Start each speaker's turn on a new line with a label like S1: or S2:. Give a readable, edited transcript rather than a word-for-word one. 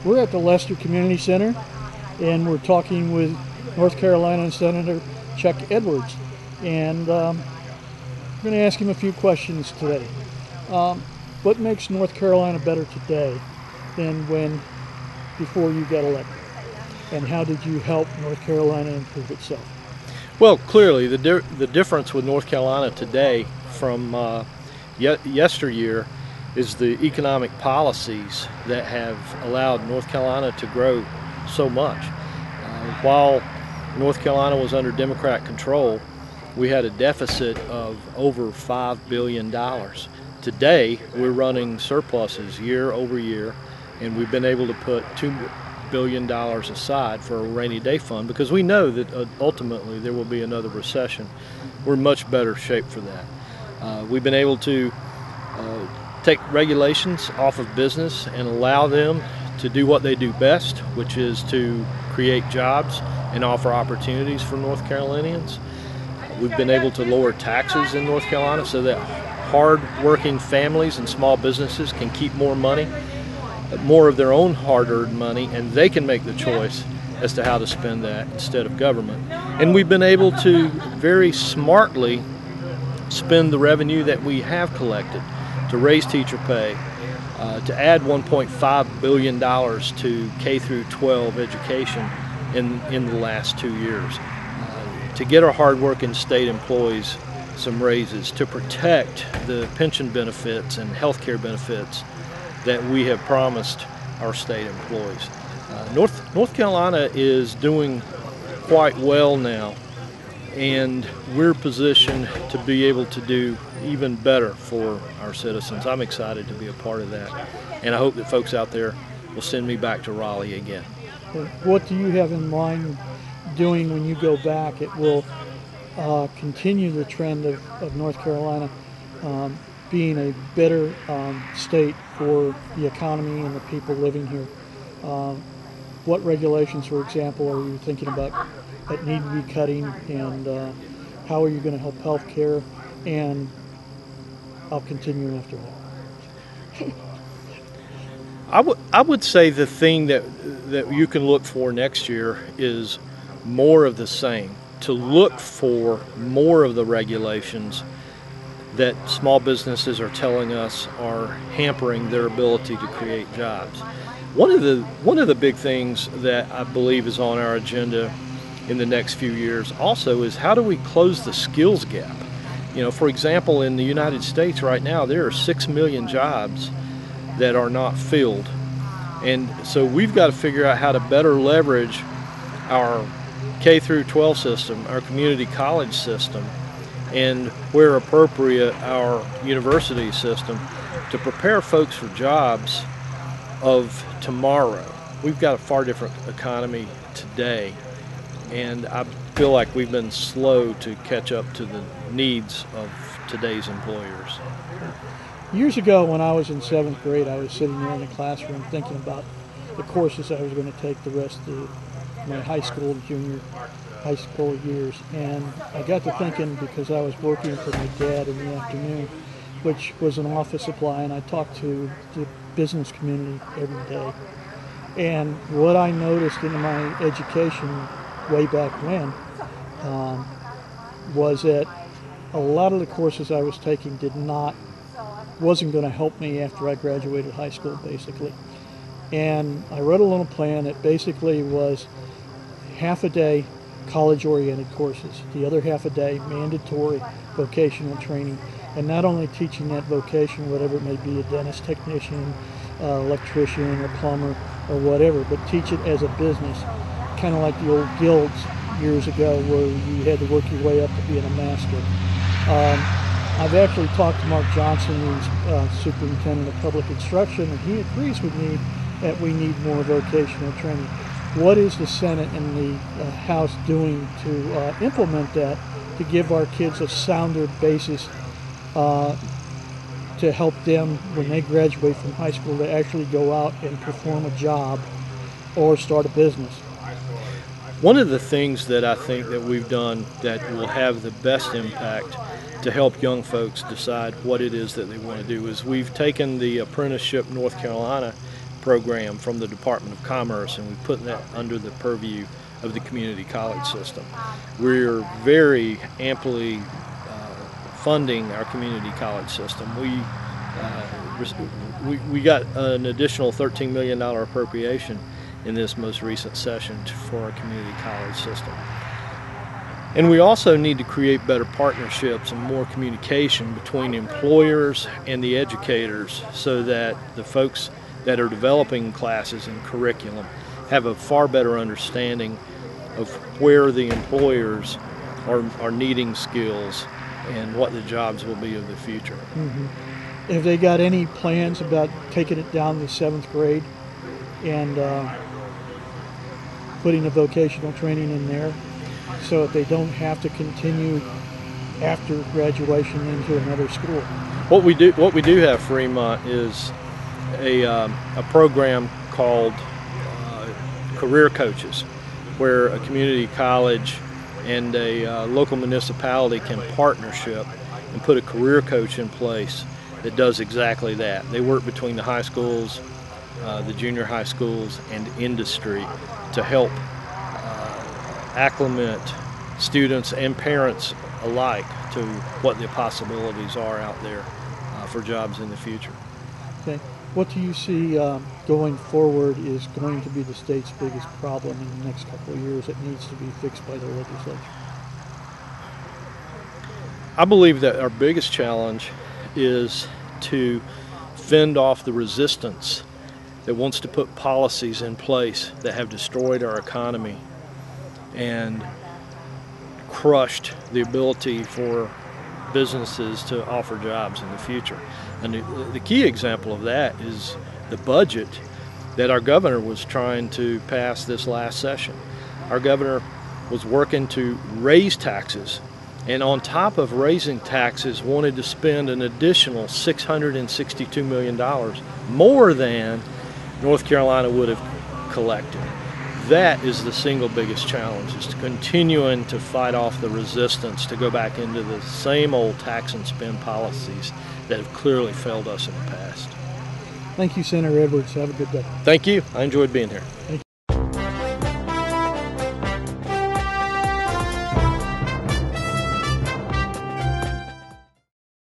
S1: We're at the Leicester Community Center, and we're talking with North Carolina Senator Chuck Edwards. And I'm going to ask him a few questions today. What makes North Carolina better today than before you got elected? And how did you help North Carolina improve itself?
S2: Well, clearly the difference with North Carolina today from yesteryear is the economic policies that have allowed North Carolina to grow so much. While North Carolina was under Democrat control, we had a deficit of over $5 billion. Today, we're running surpluses year over year, and we've been able to put $2 billion aside for a rainy day fund because we know that ultimately there will be another recession. We're in much better shape for that. We've been able to take regulations off of business and allow them to do what they do best, which is to create jobs and offer opportunities for North Carolinians. We've been able to lower taxes in North Carolina so that hard-working families and small businesses can keep more money, more of their own hard-earned money, and they can make the choice as to how to spend that instead of government. And we've been able to very smartly spend the revenue that we have collected to raise teacher pay, to add $1.5 billion to K through 12 education in the last 2 years, to get our hardworking state employees some raises, to protect the pension benefits and health care benefits that we have promised our state employees. North Carolina is doing quite well now, and we're positioned to be able to do even better for our citizens. I'm excited to be a part of that, and I hope that folks out there will send me back to Raleigh again.
S1: What do you have in mind doing when you go back? It will continue the trend of North Carolina being a better state for the economy and the people living here. What regulations, for example, are you thinking about that need to be cutting, and how are you going to help health care? And I'll continue after that.
S2: I would say the thing that you can look for next year is more of the same, to look for more of the regulations that small businesses are telling us are hampering their ability to create jobs. One of the big things that I believe is on our agenda in the next few years also is how do we close the skills gap? You know, for example, in the United States right now, there are 6 million jobs that are not filled. And so we've got to figure out how to better leverage our K through 12 system, our community college system, and where appropriate, our university system to prepare folks for jobs of tomorrow. We've got a far different economy today, and I feel like we've been slow to catch up to the needs of today's employers.
S1: Years ago, when I was in 7th grade, I was sitting there in the classroom thinking about the courses I was going to take the rest of my high school, junior high school years. And I got to thinking, because I was working for my dad in the afternoon, which was an office supply, and I talked to the business community every day. And what I noticed in my education way back when was that a lot of the courses I was taking wasn't going to help me after I graduated high school, basically. And I wrote a little plan that basically was half a day college-oriented courses, the other half a day mandatory vocational training, and not only teaching that vocation, whatever it may be, a dentist technician, electrician, or plumber, or whatever, but teach it as a business, kind of like the old guilds years ago where you had to work your way up to being a master. I've actually talked to Mark Johnson, who's superintendent of public instruction, and he agrees with me that we need more vocational training. What is the Senate and the House doing to implement that, to give our kids a sounder basis to help them when they graduate from high school to actually go out and perform a job or start a business?
S2: One of the things that I think that we've done that will have the best impact to help young folks decide what it is that they want to do is we've taken the Apprenticeship North Carolina program from the Department of Commerce, and we put that under the purview of the community college system. We're very amply funding our community college system. We got an additional $13 million appropriation in this most recent session for our community college system. And we also need to create better partnerships and more communication between employers and the educators so that the folks that are developing classes and curriculum have a far better understanding of where the employers are needing skills and what the jobs will be of the future.
S1: Mm-hmm. Have they got any plans about taking it down to 7th grade and putting a vocational training in there so that they don't have to continue after graduation into another school?
S2: What we do have Fremont is a program called Career Coaches, where a community college and a local municipality can partnership and put a career coach in place that does exactly that. They work between the high schools, the junior high schools, and industry to help acclimate students and parents alike to what the possibilities are out there for jobs in the future.
S1: Okay. What do you see going forward is going to be the state's biggest problem in the next couple of years that needs to be fixed by the legislature?
S2: I believe that our biggest challenge is to fend off the resistance that wants to put policies in place that have destroyed our economy and crushed the ability for businesses to offer jobs in the future. And the key example of that is the budget that our governor was trying to pass this last session. Our governor was working to raise taxes, and on top of raising taxes wanted to spend an additional $662 million, more than North Carolina would have collected. That is the single biggest challenge, is to continuing to fight off the resistance to go back into the same old tax and spend policies that have clearly failed us in the past.
S1: Thank you, Senator Edwards. Have a good day.
S2: Thank you. I enjoyed being here.
S1: Thank you.